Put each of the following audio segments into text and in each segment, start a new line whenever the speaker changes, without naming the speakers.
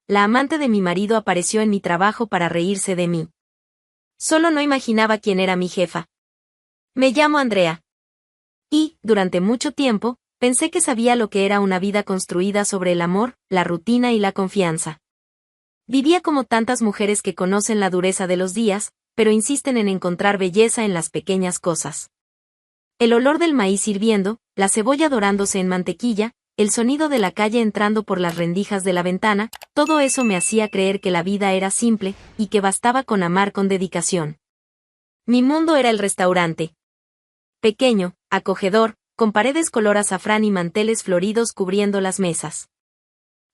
la amante de mi marido apareció en mi trabajo para reírse de mí. Solo no imaginaba quién era mi jefa. Me llamo Andrea. Y, durante mucho tiempo, pensé que sabía lo que era una vida construida sobre el amor, la rutina y la confianza. Vivía como tantas mujeres que conocen la dureza de los días, pero insisten en encontrar belleza en las pequeñas cosas. El olor del maíz hirviendo, la cebolla dorándose en mantequilla, el sonido de la calle entrando por las rendijas de la ventana, todo eso me hacía creer que la vida era simple, y que bastaba con amar con dedicación. Mi mundo era el restaurante. Pequeño, acogedor, con paredes color azafrán y manteles floridos cubriendo las mesas.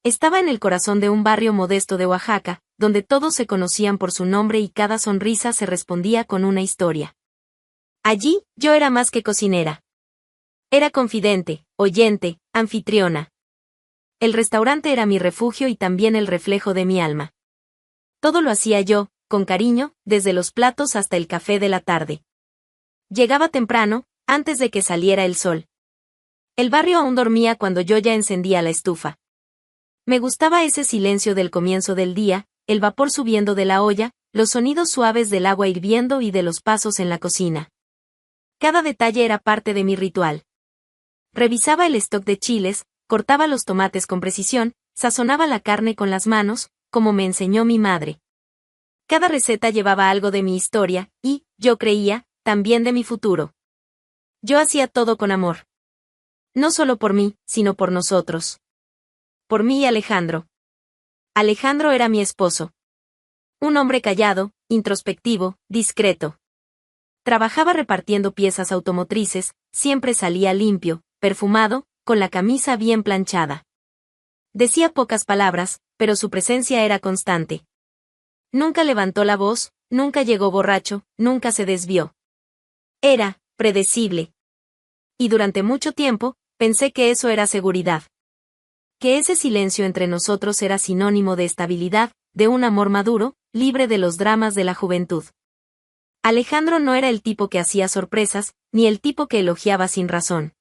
Estaba en el corazón de un barrio modesto de Oaxaca, donde todos se conocían por su nombre y cada sonrisa se respondía con una historia. Allí, yo era más que cocinera. Era confidente, oyente, anfitriona. El restaurante era mi refugio y también el reflejo de mi alma. Todo lo hacía yo, con cariño, desde los platos hasta el café de la tarde. Llegaba temprano, antes de que saliera el sol. El barrio aún dormía cuando yo ya encendía la estufa. Me gustaba ese silencio del comienzo del día, el vapor subiendo de la olla, los sonidos suaves del agua hirviendo y de los pasos en la cocina. Cada detalle era parte de mi ritual. Revisaba el stock de chiles, cortaba los tomates con precisión, sazonaba la carne con las manos, como me enseñó mi madre. Cada receta llevaba algo de mi historia, y, yo creía, también de mi futuro. Yo hacía todo con amor. No solo por mí, sino por nosotros. Por mí y Alejandro. Alejandro era mi esposo. Un hombre callado, introspectivo, discreto. Trabajaba repartiendo piezas automotrices, siempre salía limpio, perfumado, con la camisa bien planchada. Decía pocas palabras, pero su presencia era constante. Nunca levantó la voz, nunca llegó borracho, nunca se desvió. Era predecible. Y durante mucho tiempo, pensé que eso era seguridad. Que ese silencio entre nosotros era sinónimo de estabilidad, de un amor maduro, libre de los dramas de la juventud. Alejandro no era el tipo que hacía sorpresas, ni el tipo que elogiaba sin razón.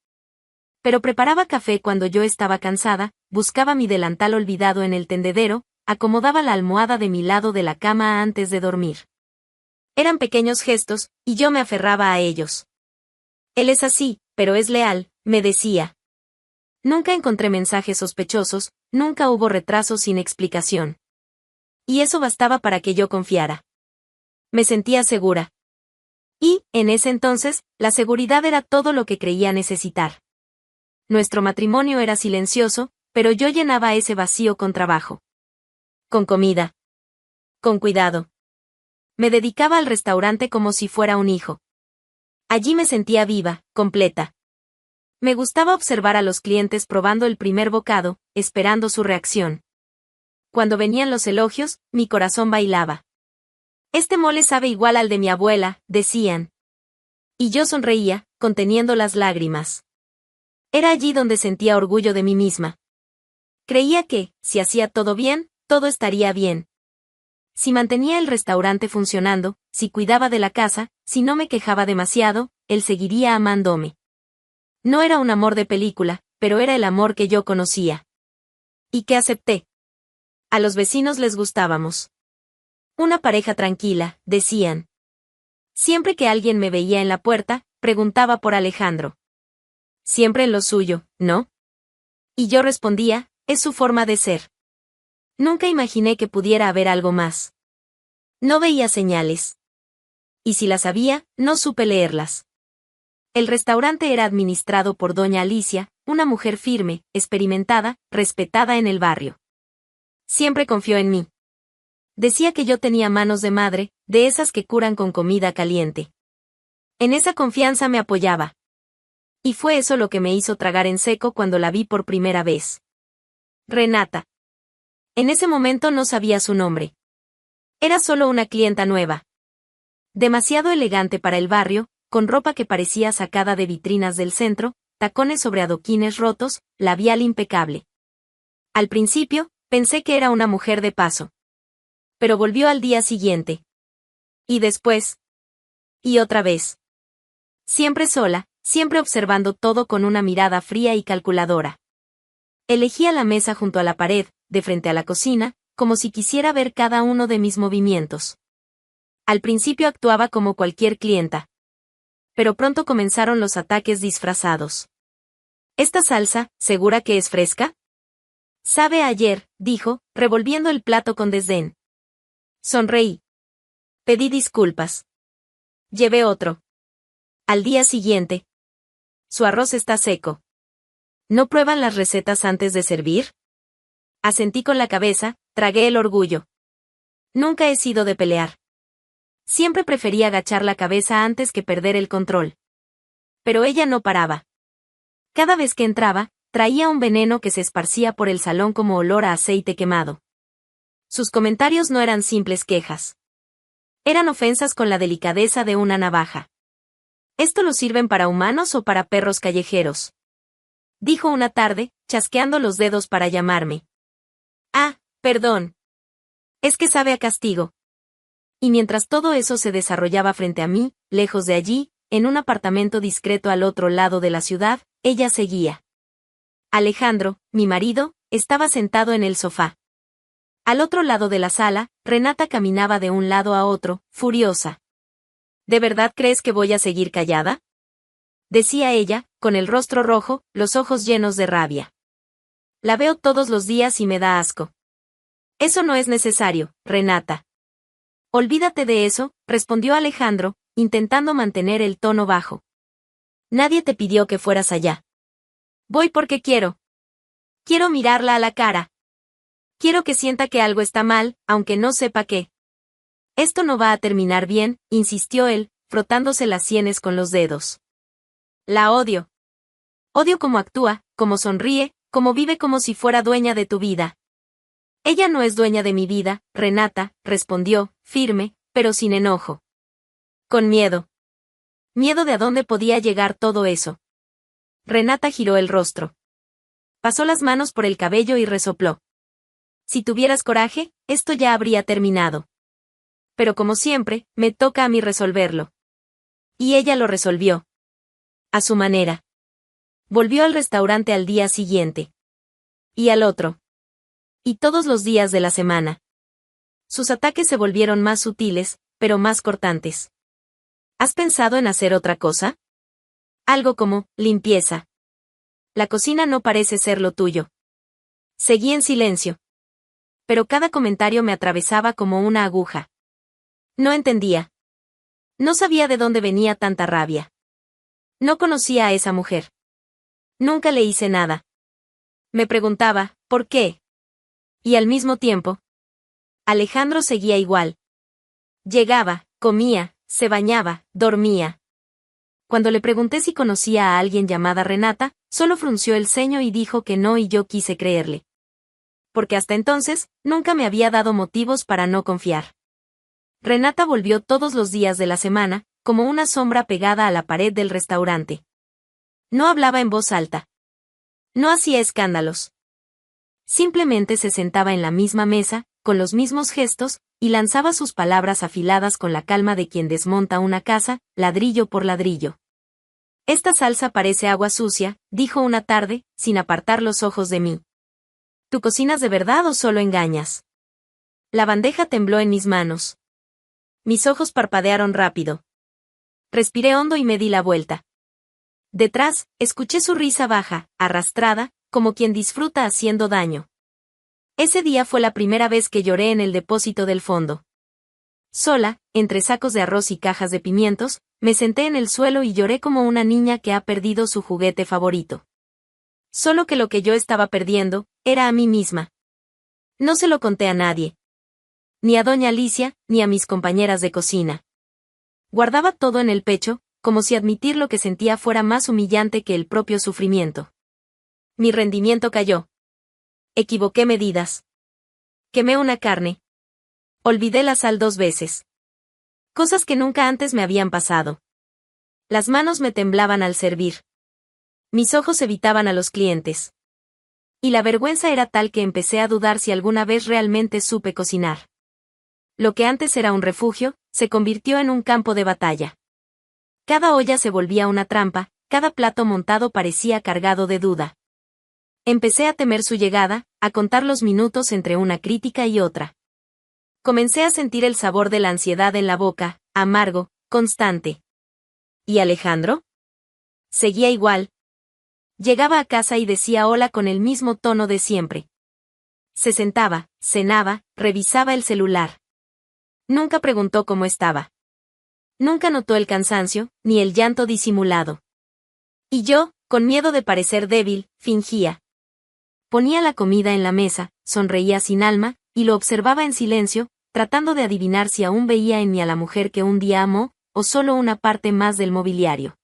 Pero preparaba café cuando yo estaba cansada, buscaba mi delantal olvidado en el tendedero, acomodaba la almohada de mi lado de la cama antes de dormir. Eran pequeños gestos, y yo me aferraba a ellos. Él es así, pero es leal, me decía. Nunca encontré mensajes sospechosos, nunca hubo retrasos sin explicación. Y eso bastaba para que yo confiara. Me sentía segura. Y, en ese entonces, la seguridad era todo lo que creía necesitar. Nuestro matrimonio era silencioso, pero yo llenaba ese vacío con trabajo. Con comida. Con cuidado. Me dedicaba al restaurante como si fuera un hijo. Allí me sentía viva, completa. Me gustaba observar a los clientes probando el primer bocado, esperando su reacción. Cuando venían los elogios, mi corazón bailaba. Este mole sabe igual al de mi abuela, decían. Y yo sonreía, conteniendo las lágrimas. Era allí donde sentía orgullo de mí misma. Creía que, si hacía todo bien, todo estaría bien. Si mantenía el restaurante funcionando, si cuidaba de la casa, si no me quejaba demasiado, él seguiría amándome. No era un amor de película, pero era el amor que yo conocía. Y que acepté. A los vecinos les gustábamos. Una pareja tranquila, decían. Siempre que alguien me veía en la puerta, preguntaba por Alejandro. Siempre en lo suyo, ¿no? Y yo respondía, es su forma de ser. Nunca imaginé que pudiera haber algo más. No veía señales. Y si las había, no supe leerlas. El restaurante era administrado por doña Alicia, una mujer firme, experimentada, respetada en el barrio. Siempre confió en mí. Decía que yo tenía manos de madre, de esas que curan con comida caliente. En esa confianza me apoyaba. Y fue eso lo que me hizo tragar en seco cuando la vi por primera vez. Renata. En ese momento no sabía su nombre. Era solo una clienta nueva. Demasiado elegante para el barrio, con ropa que parecía sacada de vitrinas del centro, tacones sobre adoquines rotos, labial impecable. Al principio, pensé que era una mujer de paso. Pero volvió al día siguiente. Y después. Y otra vez. Siempre sola, siempre observando todo con una mirada fría y calculadora. Elegía la mesa junto a la pared, de frente a la cocina, como si quisiera ver cada uno de mis movimientos. Al principio actuaba como cualquier clienta. Pero pronto comenzaron los ataques disfrazados. ¿Esta salsa, segura que es fresca? Sabe a ayer, dijo, revolviendo el plato con desdén. Sonreí. Pedí disculpas. Llevé otro. Al día siguiente. Su arroz está seco. ¿No prueban las recetas antes de servir? Asentí con la cabeza, tragué el orgullo. Nunca he sido de pelear. Siempre prefería agachar la cabeza antes que perder el control. Pero ella no paraba. Cada vez que entraba, traía un veneno que se esparcía por el salón como olor a aceite quemado. Sus comentarios no eran simples quejas. Eran ofensas con la delicadeza de una navaja. ¿Esto lo sirven para humanos o para perros callejeros? Dijo una tarde, chasqueando los dedos para llamarme. Ah, perdón. Es que sabe a castigo. Y mientras todo eso se desarrollaba frente a mí, lejos de allí, en un apartamento discreto al otro lado de la ciudad, ella seguía. Alejandro, mi marido, estaba sentado en el sofá. Al otro lado de la sala, Renata caminaba de un lado a otro, furiosa. ¿De verdad crees que voy a seguir callada? Decía ella, con el rostro rojo, los ojos llenos de rabia. La veo todos los días y me da asco. Eso no es necesario, Renata. Olvídate de eso, respondió Alejandro, intentando mantener el tono bajo. Nadie te pidió que fueras allá. Voy porque quiero. Quiero mirarla a la cara. Quiero que sienta que algo está mal, aunque no sepa qué. Esto no va a terminar bien, insistió él, frotándose las sienes con los dedos. La odio. Odio cómo actúa, cómo sonríe, cómo vive como si fuera dueña de tu vida. Ella no es dueña de mi vida, Renata, respondió, firme, pero sin enojo. Con miedo. Miedo de a dónde podía llegar todo eso. Renata giró el rostro. Pasó las manos por el cabello y resopló. Si tuvieras coraje, esto ya habría terminado. Pero como siempre, me toca a mí resolverlo. Y ella lo resolvió. A su manera. Volvió al restaurante al día siguiente. Y al otro. Y todos los días de la semana. Sus ataques se volvieron más sutiles, pero más cortantes. ¿Has pensado en hacer otra cosa? Algo como, limpieza. La cocina no parece ser lo tuyo. Seguí en silencio. Pero cada comentario me atravesaba como una aguja. No entendía. No sabía de dónde venía tanta rabia. No conocía a esa mujer. Nunca le hice nada. Me preguntaba, ¿por qué? Y al mismo tiempo, Alejandro seguía igual. Llegaba, comía, se bañaba, dormía. Cuando le pregunté si conocía a alguien llamada Renata, solo frunció el ceño y dijo que no y yo quise creerle. Porque hasta entonces, nunca me había dado motivos para no confiar. Renata volvió todos los días de la semana, como una sombra pegada a la pared del restaurante. No hablaba en voz alta. No hacía escándalos. Simplemente se sentaba en la misma mesa, con los mismos gestos, y lanzaba sus palabras afiladas con la calma de quien desmonta una casa, ladrillo por ladrillo. Esta salsa parece agua sucia, dijo una tarde, sin apartar los ojos de mí. ¿Tú cocinas de verdad o solo engañas? La bandeja tembló en mis manos. Mis ojos parpadearon rápido. Respiré hondo y me di la vuelta. Detrás, escuché su risa baja, arrastrada, como quien disfruta haciendo daño. Ese día fue la primera vez que lloré en el depósito del fondo. Sola, entre sacos de arroz y cajas de pimientos, me senté en el suelo y lloré como una niña que ha perdido su juguete favorito. Solo que lo que yo estaba perdiendo, era a mí misma. No se lo conté a nadie. Ni a doña Alicia, ni a mis compañeras de cocina. Guardaba todo en el pecho, como si admitir lo que sentía fuera más humillante que el propio sufrimiento. Mi rendimiento cayó. Equivoqué medidas. Quemé una carne. Olvidé la sal 2 veces. Cosas que nunca antes me habían pasado. Las manos me temblaban al servir. Mis ojos evitaban a los clientes. Y la vergüenza era tal que empecé a dudar si alguna vez realmente supe cocinar. Lo que antes era un refugio, se convirtió en un campo de batalla. Cada olla se volvía una trampa, cada plato montado parecía cargado de duda. Empecé a temer su llegada, a contar los minutos entre una crítica y otra. Comencé a sentir el sabor de la ansiedad en la boca, amargo, constante. ¿Y Alejandro? Seguía igual. Llegaba a casa y decía hola con el mismo tono de siempre. Se sentaba, cenaba, revisaba el celular. Nunca preguntó cómo estaba. Nunca notó el cansancio, ni el llanto disimulado. Y yo, con miedo de parecer débil, fingía. Ponía la comida en la mesa, sonreía sin alma, y lo observaba en silencio, tratando de adivinar si aún veía en mí a la mujer que un día amó, o solo una parte más del mobiliario.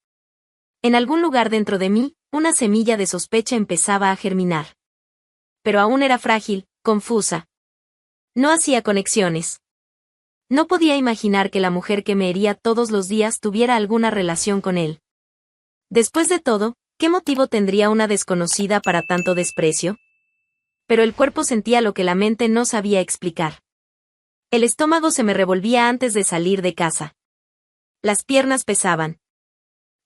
En algún lugar dentro de mí, una semilla de sospecha empezaba a germinar. Pero aún era frágil, confusa. No hacía conexiones. No podía imaginar que la mujer que me hería todos los días tuviera alguna relación con él. Después de todo, ¿qué motivo tendría una desconocida para tanto desprecio? Pero el cuerpo sentía lo que la mente no sabía explicar. El estómago se me revolvía antes de salir de casa. Las piernas pesaban.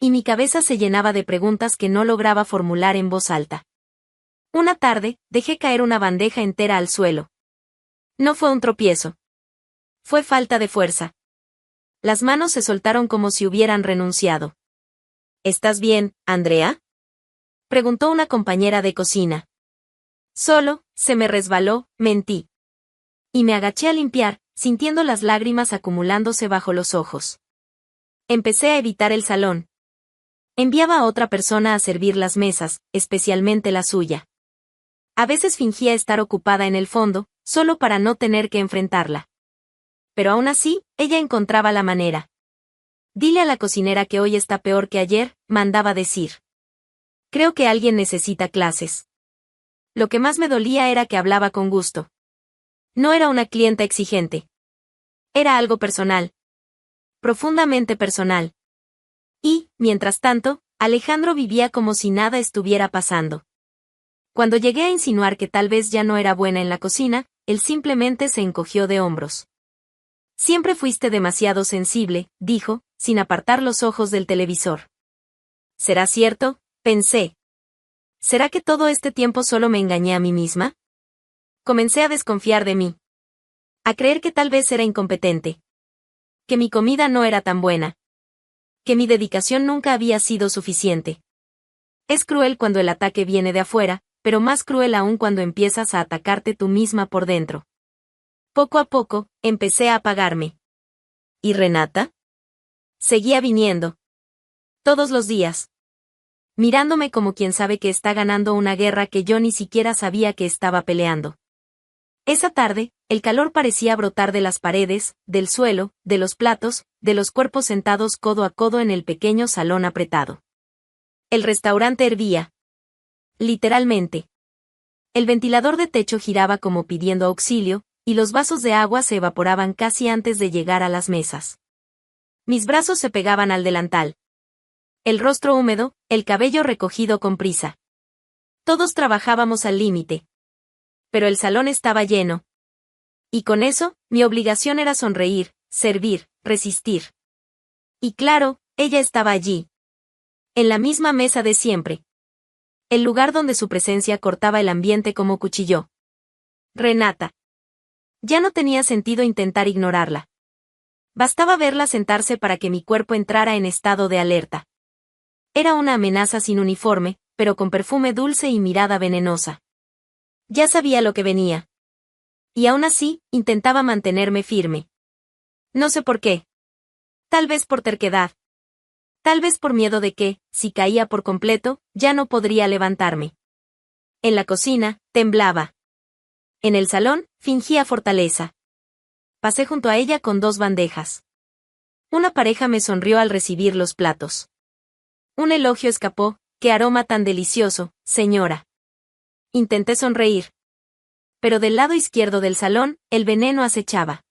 Y mi cabeza se llenaba de preguntas que no lograba formular en voz alta. Una tarde, dejé caer una bandeja entera al suelo. No fue un tropiezo. Fue falta de fuerza. Las manos se soltaron como si hubieran renunciado. ¿Estás bien, Andrea?, preguntó una compañera de cocina. Solo, se me resbaló, mentí. Y me agaché a limpiar, sintiendo las lágrimas acumulándose bajo los ojos. Empecé a evitar el salón. Enviaba a otra persona a servir las mesas, especialmente la suya. A veces fingía estar ocupada en el fondo, solo para no tener que enfrentarla. Pero aún así, ella encontraba la manera. Dile a la cocinera que hoy está peor que ayer, mandaba decir. Creo que alguien necesita clases. Lo que más me dolía era que hablaba con gusto. No era una clienta exigente. Era algo personal. Profundamente personal. Y, mientras tanto, Alejandro vivía como si nada estuviera pasando. Cuando llegué a insinuar que tal vez ya no era buena en la cocina, él simplemente se encogió de hombros. Siempre fuiste demasiado sensible, dijo, sin apartar los ojos del televisor. ¿Será cierto?, pensé. ¿Será que todo este tiempo solo me engañé a mí misma? Comencé a desconfiar de mí. A creer que tal vez era incompetente. Que mi comida no era tan buena. Que mi dedicación nunca había sido suficiente. Es cruel cuando el ataque viene de afuera, pero más cruel aún cuando empiezas a atacarte tú misma por dentro. Poco a poco, empecé a apagarme. ¿Y Renata? Seguía viniendo. Todos los días. Mirándome como quien sabe que está ganando una guerra que yo ni siquiera sabía que estaba peleando. Esa tarde, el calor parecía brotar de las paredes, del suelo, de los platos, de los cuerpos sentados codo a codo en el pequeño salón apretado. El restaurante hervía. Literalmente. El ventilador de techo giraba como pidiendo auxilio, y los vasos de agua se evaporaban casi antes de llegar a las mesas. Mis brazos se pegaban al delantal. El rostro húmedo, el cabello recogido con prisa. Todos trabajábamos al límite. Pero el salón estaba lleno. Y con eso, mi obligación era sonreír, servir, resistir. Y claro, ella estaba allí. En la misma mesa de siempre. El lugar donde su presencia cortaba el ambiente como cuchillo. Renata. Ya no tenía sentido intentar ignorarla. Bastaba verla sentarse para que mi cuerpo entrara en estado de alerta. Era una amenaza sin uniforme, pero con perfume dulce y mirada venenosa. Ya sabía lo que venía. Y aún así, intentaba mantenerme firme. No sé por qué. Tal vez por terquedad. Tal vez por miedo de que, si caía por completo, ya no podría levantarme. En la cocina, temblaba. En el salón, fingía fortaleza. Pasé junto a ella con 2 bandejas. Una pareja me sonrió al recibir los platos. Un elogio escapó, ¡qué aroma tan delicioso, señora! Intenté sonreír. Pero del lado izquierdo del salón, el veneno acechaba.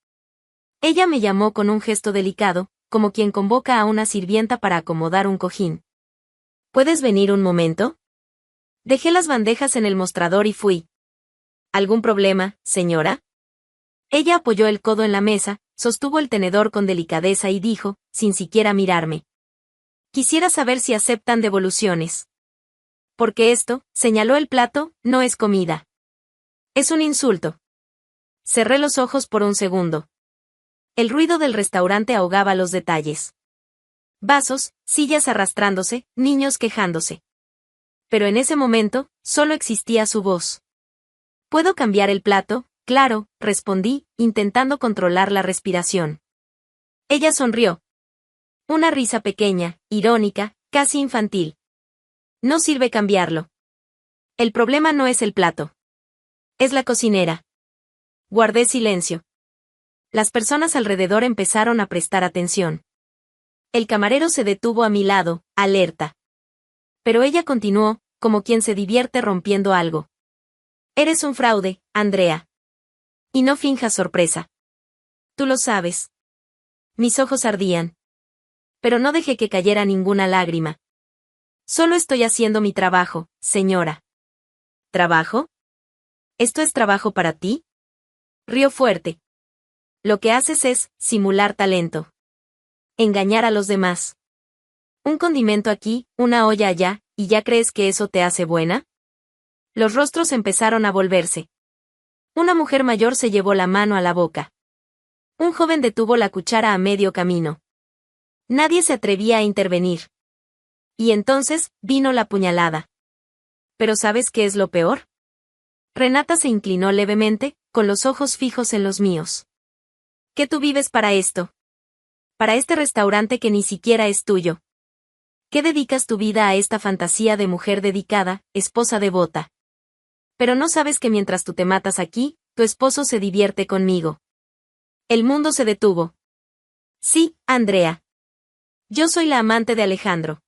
Ella me llamó con un gesto delicado, como quien convoca a una sirvienta para acomodar un cojín. ¿Puedes venir un momento? Dejé las bandejas en el mostrador y fui. ¿Algún problema, señora? Ella apoyó el codo en la mesa, sostuvo el tenedor con delicadeza y dijo, sin siquiera mirarme. Quisiera saber si aceptan devoluciones. Porque esto, señaló el plato, no es comida. Es un insulto. Cerré los ojos por un segundo. El ruido del restaurante ahogaba los detalles. Vasos, sillas arrastrándose, niños quejándose. Pero en ese momento, solo existía su voz. ¿Puedo cambiar el plato? Claro, respondí, intentando controlar la respiración. Ella sonrió. Una risa pequeña, irónica, casi infantil. No sirve cambiarlo. El problema no es el plato. Es la cocinera. Guardé silencio. Las personas alrededor empezaron a prestar atención. El camarero se detuvo a mi lado, alerta. Pero ella continuó, como quien se divierte rompiendo algo. Eres un fraude, Andrea. Y no finjas sorpresa. Tú lo sabes. Mis ojos ardían. Pero no dejé que cayera ninguna lágrima. Solo estoy haciendo mi trabajo, señora. ¿Trabajo? ¿Esto es trabajo para ti? Rió fuerte. Lo que haces es simular talento. Engañar a los demás. Un condimento aquí, una olla allá, ¿y ya crees que eso te hace buena? Los rostros empezaron a volverse. Una mujer mayor se llevó la mano a la boca. Un joven detuvo la cuchara a medio camino. Nadie se atrevía a intervenir. Y entonces, vino la puñalada. ¿Pero sabes qué es lo peor? Renata se inclinó levemente, con los ojos fijos en los míos. ¿Qué tú vives para esto? Para este restaurante que ni siquiera es tuyo. ¿Qué dedicas tu vida a esta fantasía de mujer dedicada, esposa devota? Pero no sabes que mientras tú te matas aquí, tu esposo se divierte conmigo. El mundo se detuvo. Sí, Andrea. Yo soy la amante de Alejandro.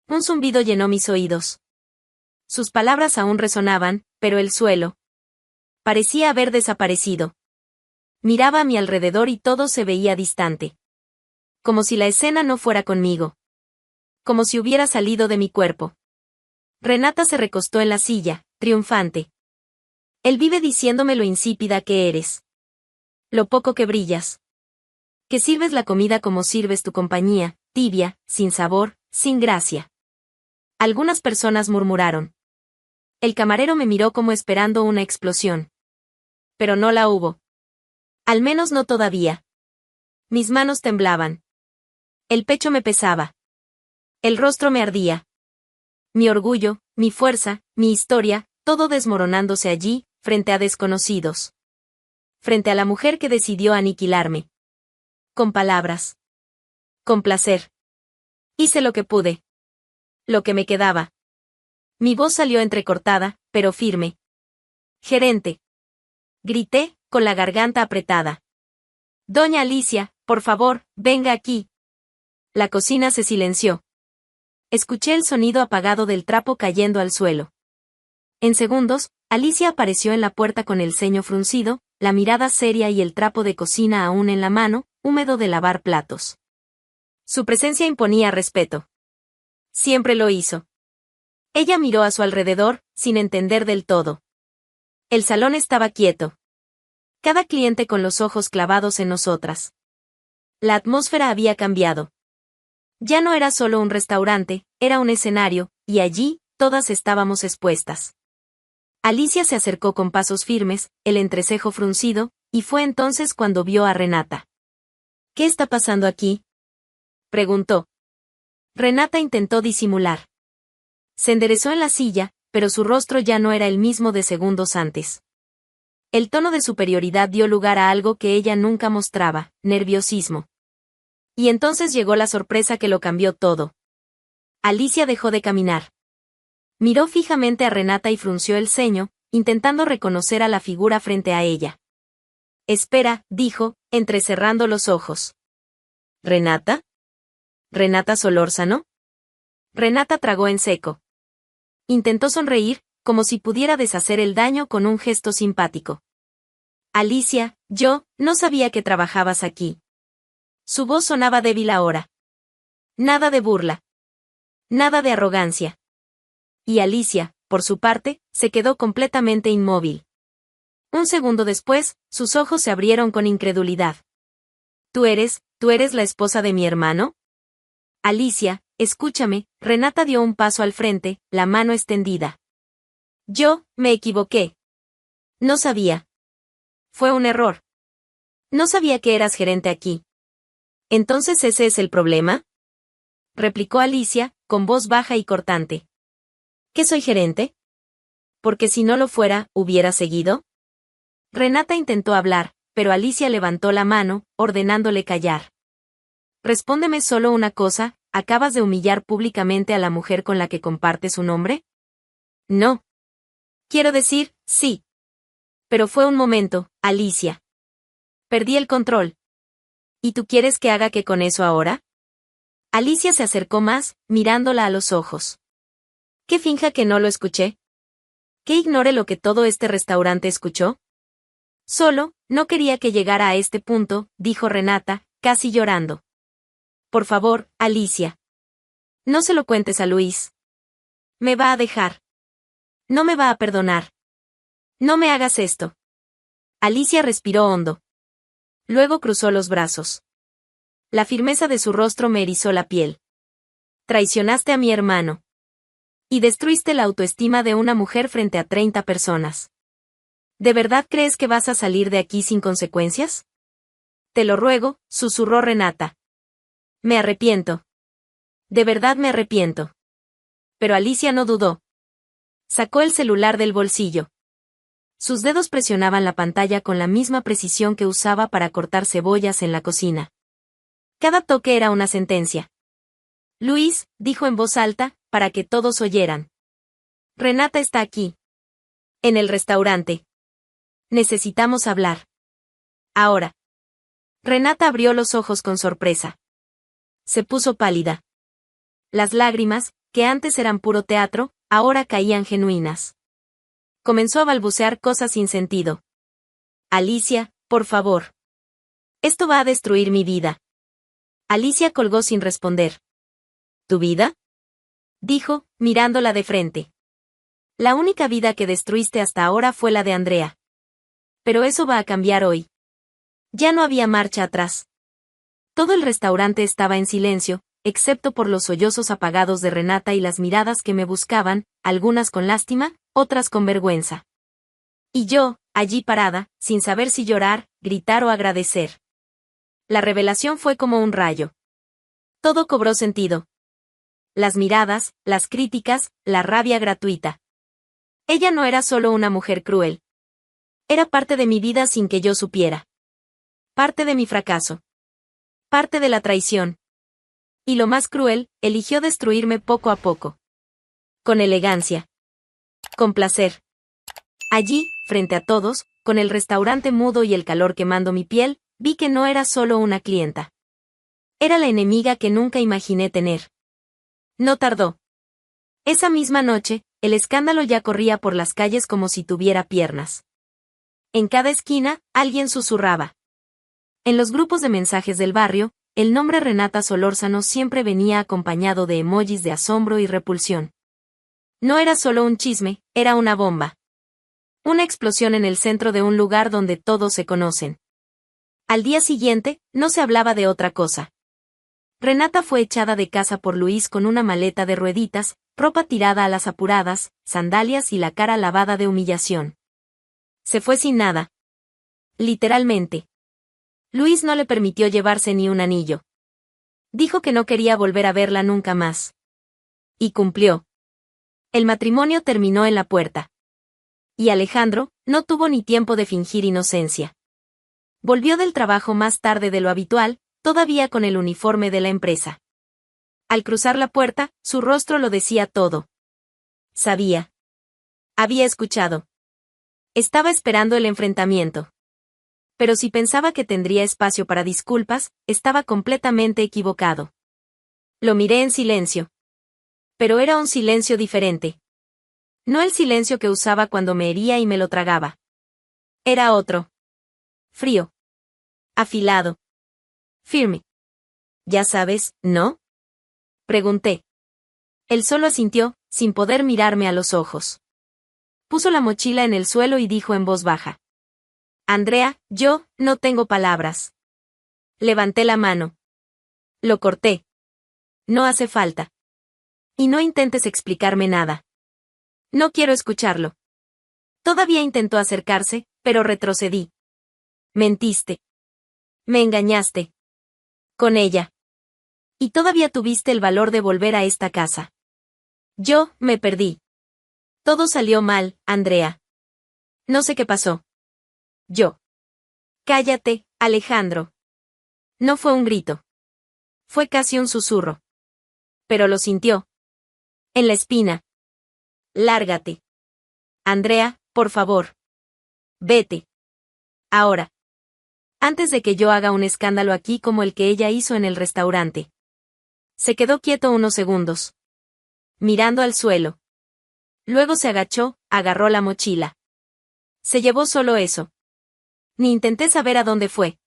Un zumbido llenó mis oídos. Sus palabras aún resonaban, pero el suelo parecía haber desaparecido. Miraba a mi alrededor y todo se veía distante. Como si la escena no fuera conmigo. Como si hubiera salido de mi cuerpo. Renata se recostó en la silla, triunfante. Él vive diciéndome lo insípida que eres. Lo poco que brillas. Que sirves la comida como sirves tu compañía, tibia, sin sabor, sin gracia. Algunas personas murmuraron. El camarero me miró como esperando una explosión. Pero no la hubo. Al menos no todavía. Mis manos temblaban. El pecho me pesaba. El rostro me ardía. Mi orgullo, mi fuerza, mi historia, todo desmoronándose allí, frente a desconocidos. Frente a la mujer que decidió aniquilarme. Con palabras. Con placer. Hice lo que pude. Lo que me quedaba. Mi voz salió entrecortada, pero firme. Gerente. Grité, con la garganta apretada. Doña Alicia, por favor, venga aquí. La cocina se silenció. Escuché el sonido apagado del trapo cayendo al suelo. En segundos, Alicia apareció en la puerta con el ceño fruncido, la mirada seria y el trapo de cocina aún en la mano, húmedo de lavar platos. Su presencia imponía respeto. Siempre lo hizo. Ella miró a su alrededor, sin entender del todo. El salón estaba quieto. Cada cliente con los ojos clavados en nosotras. La atmósfera había cambiado. Ya no era solo un restaurante, era un escenario, y allí, todas estábamos expuestas. Alicia se acercó con pasos firmes, el entrecejo fruncido, y fue entonces cuando vio a Renata. ¿Qué está pasando aquí?, preguntó. Renata intentó disimular. Se enderezó en la silla, pero su rostro ya no era el mismo de segundos antes. El tono de superioridad dio lugar a algo que ella nunca mostraba, nerviosismo. Y entonces llegó la sorpresa que lo cambió todo. Alicia dejó de caminar. Miró fijamente a Renata y frunció el ceño, intentando reconocer a la figura frente a ella. Espera, dijo, entrecerrando los ojos. ¿Renata? ¿Renata Solórzano? Renata tragó en seco. Intentó sonreír, como si pudiera deshacer el daño con un gesto simpático. Alicia, yo, no sabía que trabajabas aquí. Su voz sonaba débil ahora. Nada de burla. Nada de arrogancia. Y Alicia, por su parte, se quedó completamente inmóvil. Un segundo después, sus ojos se abrieron con incredulidad. ¿Tú eres la esposa de mi hermano? Alicia, escúchame, Renata dio un paso al frente, la mano extendida. Yo, me equivoqué. No sabía. Fue un error. No sabía que eras gerente aquí. ¿Entonces ese es el problema? Replicó Alicia, con voz baja y cortante. ¿Qué soy gerente? Porque si no lo fuera, ¿hubiera seguido? Renata intentó hablar, pero Alicia levantó la mano, ordenándole callar. Respóndeme solo una cosa, ¿acabas de humillar públicamente a la mujer con la que compartes un nombre? No. Quiero decir, sí. Pero fue un momento, Alicia. Perdí el control. ¿Y tú quieres que haga qué con eso ahora? Alicia se acercó más, mirándola a los ojos. ¿Qué finja que no lo escuché? ¿Qué ignore lo que todo este restaurante escuchó? Solo, no quería que llegara a este punto, dijo Renata, casi llorando. Por favor, Alicia. No se lo cuentes a Luis. Me va a dejar. No me va a perdonar. No me hagas esto. Alicia respiró hondo. Luego cruzó los brazos. La firmeza de su rostro me erizó la piel. Traicionaste a mi hermano. Y destruiste la autoestima de una mujer frente a 30 personas. ¿De verdad crees que vas a salir de aquí sin consecuencias? Te lo ruego, susurró Renata. Me arrepiento. De verdad me arrepiento. Pero Alicia no dudó. Sacó el celular del bolsillo. Sus dedos presionaban la pantalla con la misma precisión que usaba para cortar cebollas en la cocina. Cada toque era una sentencia. Luis, dijo en voz alta, para que todos oyeran. Renata está aquí. En el restaurante. Necesitamos hablar. Ahora. Renata abrió los ojos con sorpresa. Se puso pálida. Las lágrimas, que antes eran puro teatro, ahora caían genuinas. Comenzó a balbucear cosas sin sentido. Alicia, por favor. Esto va a destruir mi vida. Alicia colgó sin responder. ¿Tu vida? Dijo, mirándola de frente. La única vida que destruiste hasta ahora fue la de Andrea. Pero eso va a cambiar hoy. Ya no había marcha atrás. Todo el restaurante estaba en silencio, excepto por los sollozos apagados de Renata y las miradas que me buscaban, algunas con lástima, otras con vergüenza. Y yo, allí parada, sin saber si llorar, gritar o agradecer. La revelación fue como un rayo. Todo cobró sentido. Las miradas, las críticas, la rabia gratuita. Ella no era solo una mujer cruel. Era parte de mi vida sin que yo supiera. Parte de mi fracaso. Parte de la traición. Y lo más cruel, eligió destruirme poco a poco. Con elegancia. Con placer. Allí, frente a todos, con el restaurante mudo y el calor quemando mi piel, vi que no era solo una clienta. Era la enemiga que nunca imaginé tener. No tardó. Esa misma noche, el escándalo ya corría por las calles como si tuviera piernas. En cada esquina, alguien susurraba. En los grupos de mensajes del barrio, el nombre Renata Solórzano siempre venía acompañado de emojis de asombro y repulsión. No era solo un chisme, era una bomba. Una explosión en el centro de un lugar donde todos se conocen. Al día siguiente, no se hablaba de otra cosa. Renata fue echada de casa por Luis con una maleta de rueditas, ropa tirada a las apuradas, sandalias y la cara lavada de humillación. Se fue sin nada. Literalmente. Luis no le permitió llevarse ni un anillo. Dijo que no quería volver a verla nunca más. Y cumplió. El matrimonio terminó en la puerta. Y Alejandro no tuvo ni tiempo de fingir inocencia. Volvió del trabajo más tarde de lo habitual, todavía con el uniforme de la empresa. Al cruzar la puerta, su rostro lo decía todo. Sabía. Había escuchado. Estaba esperando el enfrentamiento. Pero si pensaba que tendría espacio para disculpas, estaba completamente equivocado. Lo miré en silencio. Pero era un silencio diferente. No el silencio que usaba cuando me hería y me lo tragaba. Era otro. Frío. Afilado. Firme. Ya sabes, ¿no? Pregunté. Él solo asintió, sin poder mirarme a los ojos. Puso la mochila en el suelo y dijo en voz baja. Andrea, yo, no tengo palabras. Levanté la mano. Lo corté. No hace falta. Y no intentes explicarme nada. No quiero escucharlo. Todavía intentó acercarse, pero retrocedí. Mentiste. Me engañaste. Con ella. Y todavía tuviste el valor de volver a esta casa. Yo, me perdí. Todo salió mal, Andrea. No sé qué pasó. Yo. Cállate, Alejandro. No fue un grito. Fue casi un susurro. Pero lo sintió. En la espina. Lárgate. Andrea, por favor. Vete. Ahora. Antes de que yo haga un escándalo aquí como el que ella hizo en el restaurante. Se quedó quieto unos segundos. Mirando al suelo. Luego se agachó, agarró la mochila. Se llevó solo eso. Ni intenté saber a dónde fue.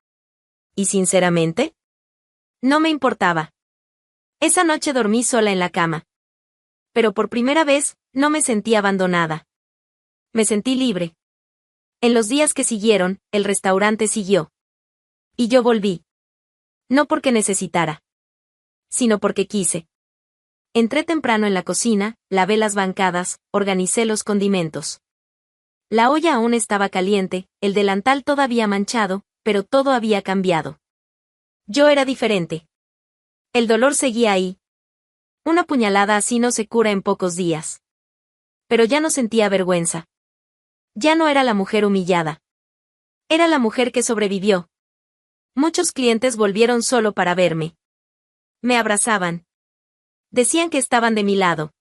Y sinceramente, no me importaba. Esa noche dormí sola en la cama. Pero por primera vez, no me sentí abandonada. Me sentí libre. En los días que siguieron, el restaurante siguió. Y yo volví. No porque necesitara. Sino porque quise. Entré temprano en la cocina, lavé las bancadas, organicé los condimentos. La olla aún estaba caliente, el delantal todavía manchado, pero todo había cambiado. Yo era diferente. El dolor seguía ahí. Una puñalada así no se cura en pocos días. Pero ya no sentía vergüenza. Ya no era la mujer humillada. Era la mujer que sobrevivió. Muchos clientes volvieron solo para verme. Me abrazaban. Decían que estaban de mi lado.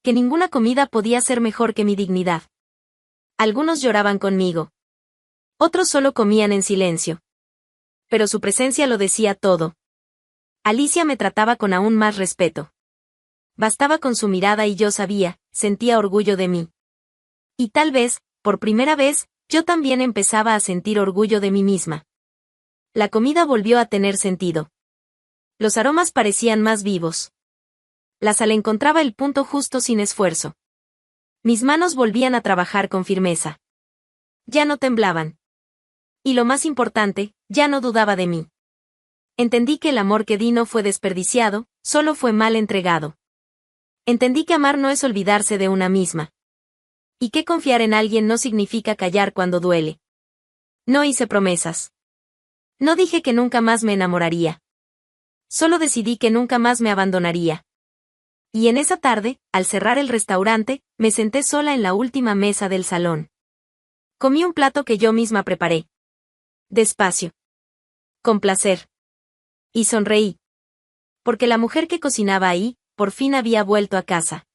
Que ninguna comida podía ser mejor que mi dignidad. Algunos lloraban conmigo. Otros solo comían en silencio. Pero su presencia lo decía todo. Alicia me trataba con aún más respeto. Bastaba con su mirada y yo sabía, sentía orgullo de mí. Y tal vez, por primera vez, yo también empezaba a sentir orgullo de mí misma. La comida volvió a tener sentido. Los aromas parecían más vivos. La sal encontraba el punto justo sin esfuerzo. Mis manos volvían a trabajar con firmeza. Ya no temblaban. Y lo más importante, ya no dudaba de mí. Entendí que el amor que di no fue desperdiciado, solo fue mal entregado. Entendí que amar no es olvidarse de una misma. Y que confiar en alguien no significa callar cuando duele. No hice promesas. No dije que nunca más me enamoraría. Solo decidí que nunca más me abandonaría. Y en esa tarde, al cerrar el restaurante, me senté sola en la última mesa del salón. Comí un plato que yo misma preparé. Despacio. Con placer. Y sonreí. Porque la mujer que cocinaba ahí, por fin había vuelto a casa.